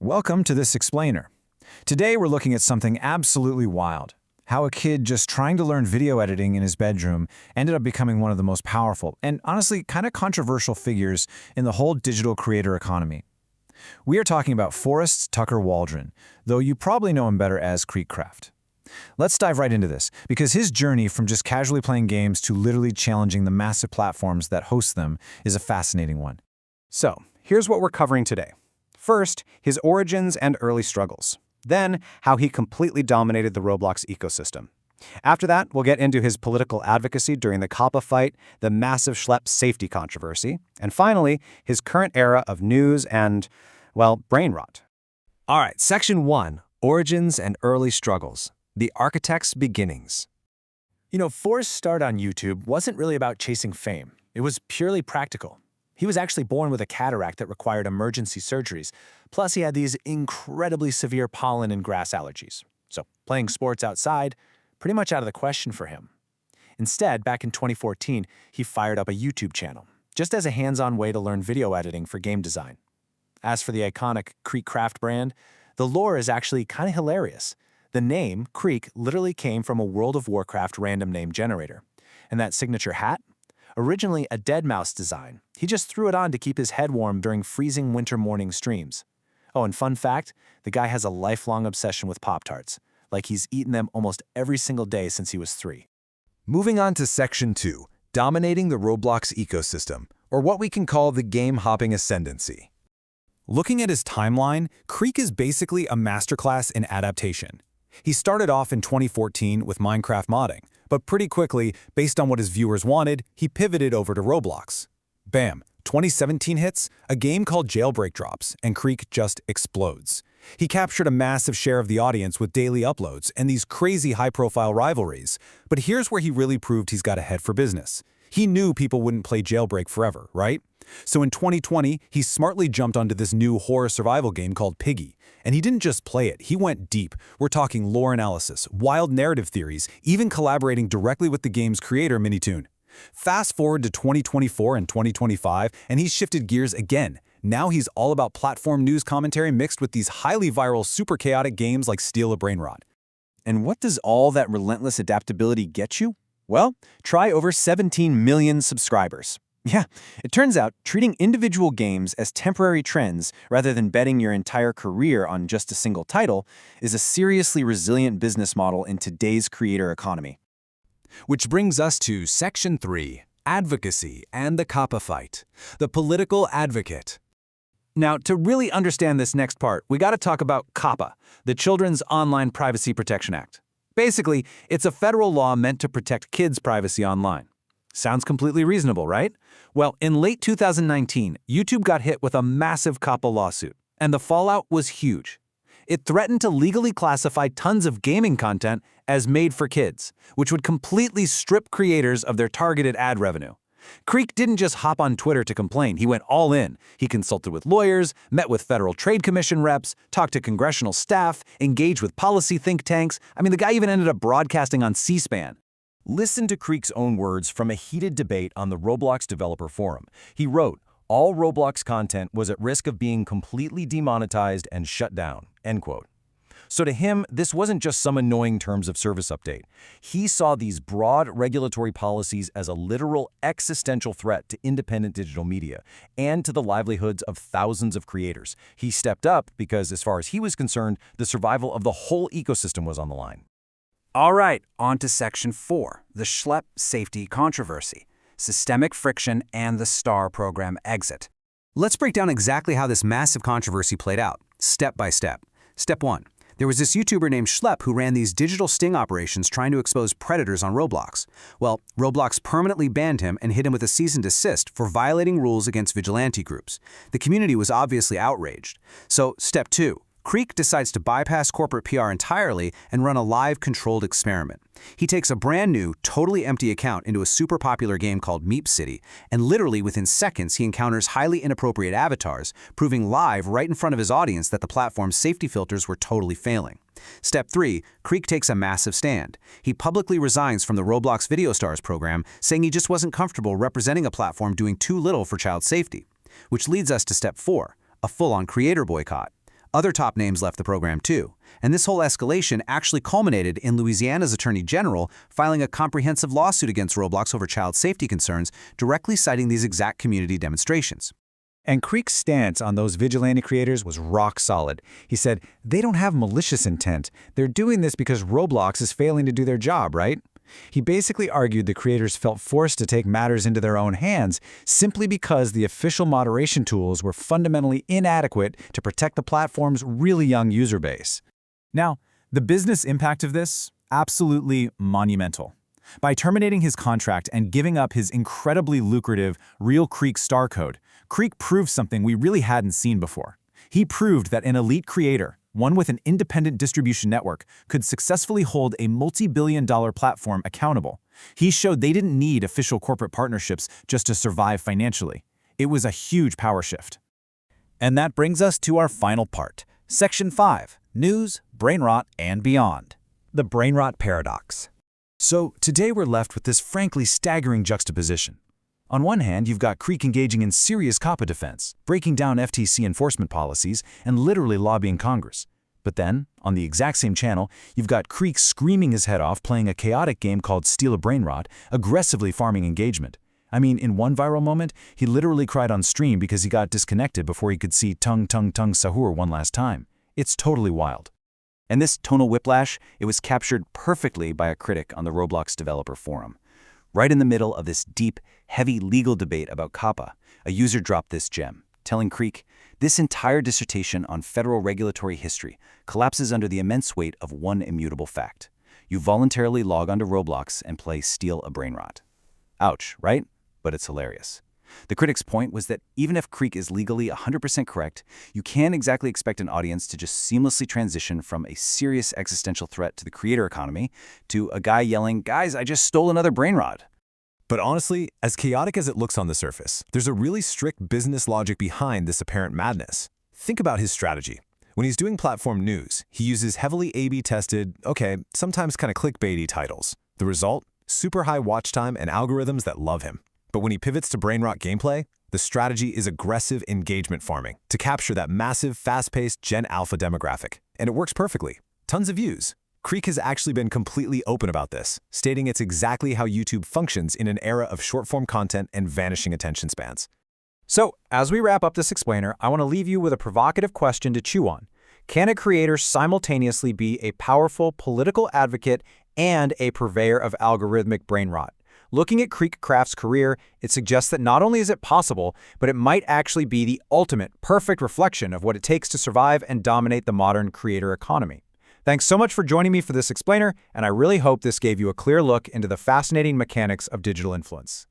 Welcome to this explainer. Today we're looking at something absolutely wild. How a kid just trying to learn video editing in his bedroom ended up becoming one of the most powerful and honestly kind of controversial figures in the whole digital creator economy. We are talking about Forrest Tucker Waldron, though you probably know him better as KreekCraft. Let's dive right into this, because his journey from just casually playing games to literally challenging the massive platforms that host them is a fascinating one. So, here's what we're covering today. First, his origins and early struggles. Then, how he completely dominated the Roblox ecosystem. After that, we'll get into his political advocacy during the COPPA fight, the massive Schlepp safety controversy, and finally, his current era of news and, well, brain rot. All right, Section 1, Origins and Early Struggles, the Architect's Beginnings. Forrest's start on YouTube wasn't really about chasing fame. It was purely practical. He was actually born with a cataract that required emergency surgeries, plus he had these incredibly severe pollen and grass allergies. So playing sports outside, pretty much out of the question for him. Instead, back in 2014, he fired up a YouTube channel, just as a hands-on way to learn video editing for game design. As for the iconic KreekCraft brand, the lore is actually kind of hilarious. The name, Kreek, literally came from a World of Warcraft random name generator. And that signature hat? Originally a dead mouse design, he just threw it on to keep his head warm during freezing winter morning streams. Oh, and fun fact, the guy has a lifelong obsession with Pop-Tarts, like he's eaten them almost every single day since he was 3. Moving on to Section 2, Dominating the Roblox Ecosystem, or what we can call the game-hopping ascendancy. Looking at his timeline, Kreek is basically a masterclass in adaptation. He started off in 2014 with Minecraft modding, but pretty quickly, based on what his viewers wanted, he pivoted over to Roblox. Bam, 2017 hits, a game called Jailbreak drops, and Kreek just explodes. He captured a massive share of the audience with daily uploads and these crazy high-profile rivalries. But here's where he really proved he's got a head for business. He knew people wouldn't play Jailbreak forever, right? So in 2020, he smartly jumped onto this new horror survival game called Piggy. And he didn't just play it, he went deep. We're talking lore analysis, wild narrative theories, even collaborating directly with the game's creator, Minitoon. Fast forward to 2024 and 2025, and he's shifted gears again. Now he's all about platform news commentary mixed with these highly viral, super chaotic games like Steal a Brain Rot. And what does all that relentless adaptability get you? Well, try over 17 million subscribers. Yeah, it turns out treating individual games as temporary trends rather than betting your entire career on just a single title is a seriously resilient business model in today's creator economy. Which brings us to Section 3, Advocacy and the COPPA fight, the political advocate. Now, to really understand this next part, we got to talk about COPPA, the Children's Online Privacy Protection Act. Basically, it's a federal law meant to protect kids' privacy online. Sounds completely reasonable, right? Well, in late 2019, YouTube got hit with a massive COPPA lawsuit, and the fallout was huge. It threatened to legally classify tons of gaming content as made for kids, which would completely strip creators of their targeted ad revenue. Kreek didn't just hop on Twitter to complain, he went all in. He consulted with lawyers, met with Federal Trade Commission reps, talked to congressional staff, engaged with policy think tanks. The guy even ended up broadcasting on C-SPAN. Listen to Kreek's own words from a heated debate on the Roblox developer forum. He wrote, "All Roblox content was at risk of being completely demonetized and shut down," end quote. So to him, this wasn't just some annoying terms of service update. He saw these broad regulatory policies as a literal existential threat to independent digital media and to the livelihoods of thousands of creators. He stepped up because, as far as he was concerned, the survival of the whole ecosystem was on the line. All right, on to Section 4, the Schlepp safety controversy, systemic friction, and the STAR program exit. Let's break down exactly how this massive controversy played out, step by step. Step 1. There was this YouTuber named Schlepp who ran these digital sting operations trying to expose predators on Roblox. Well, Roblox permanently banned him and hit him with a cease and desist for violating rules against vigilante groups. The community was obviously outraged. So, Step 2. Kreek decides to bypass corporate PR entirely and run a live controlled experiment. He takes a brand new, totally empty account into a super popular game called Meep City, and literally within seconds he encounters highly inappropriate avatars, proving live right in front of his audience that the platform's safety filters were totally failing. Step 3, Kreek takes a massive stand. He publicly resigns from the Roblox Video Stars program, saying he just wasn't comfortable representing a platform doing too little for child safety. Which leads us to Step 4, a full-on creator boycott. Other top names left the program too, and this whole escalation actually culminated in Louisiana's Attorney General filing a comprehensive lawsuit against Roblox over child safety concerns, directly citing these exact community demonstrations. And Kreek's stance on those vigilante creators was rock solid. He said, they don't have malicious intent. They're doing this because Roblox is failing to do their job, right? He basically argued the creators felt forced to take matters into their own hands simply because the official moderation tools were fundamentally inadequate to protect the platform's really young user base. Now, the business impact of this? Absolutely monumental. By terminating his contract and giving up his incredibly lucrative Real Kreek star code, Kreek proved something we really hadn't seen before. He proved that an elite creator, one with an independent distribution network, could successfully hold a multi-billion-dollar platform accountable. He showed they didn't need official corporate partnerships just to survive financially. It was a huge power shift. And that brings us to our final part, Section 5, News, Brain Rot, and Beyond. The Brain Rot Paradox. So today we're left with this frankly staggering juxtaposition. On one hand, you've got Kreek engaging in serious COPPA defense, breaking down FTC enforcement policies, and literally lobbying Congress. But then, on the exact same channel, you've got Kreek screaming his head off playing a chaotic game called Steal a Brain Rot, aggressively farming engagement. I mean, in one viral moment, he literally cried on stream because he got disconnected before he could see Tung Tung Tung Sahur one last time. It's totally wild. And this tonal whiplash, it was captured perfectly by a critic on the Roblox developer forum. Right in the middle of this deep, heavy legal debate about COPPA, a user dropped this gem, telling Kreek, this entire dissertation on federal regulatory history collapses under the immense weight of one immutable fact. You voluntarily log onto Roblox and play Steal a Brain Rot. Ouch, right? But it's hilarious. The critic's point was that even if Kreek is legally 100% correct, you can't exactly expect an audience to just seamlessly transition from a serious existential threat to the creator economy to a guy yelling, guys, I just stole another brain rot. But honestly, as chaotic as it looks on the surface, there's a really strict business logic behind this apparent madness. Think about his strategy. When he's doing platform news, he uses heavily A/B tested, sometimes kind of clickbaity titles. The result? Super high watch time and algorithms that love him. But when he pivots to brain rot gameplay, the strategy is aggressive engagement farming to capture that massive, fast-paced Gen Alpha demographic. And it works perfectly. Tons of views. Kreek has actually been completely open about this, stating it's exactly how YouTube functions in an era of short-form content and vanishing attention spans. So, as we wrap up this explainer, I want to leave you with a provocative question to chew on. Can a creator simultaneously be a powerful political advocate and a purveyor of algorithmic brain rot? Looking at KreekCraft's career, it suggests that not only is it possible, but it might actually be the ultimate, perfect reflection of what it takes to survive and dominate the modern creator economy. Thanks so much for joining me for this explainer, and I really hope this gave you a clear look into the fascinating mechanics of digital influence.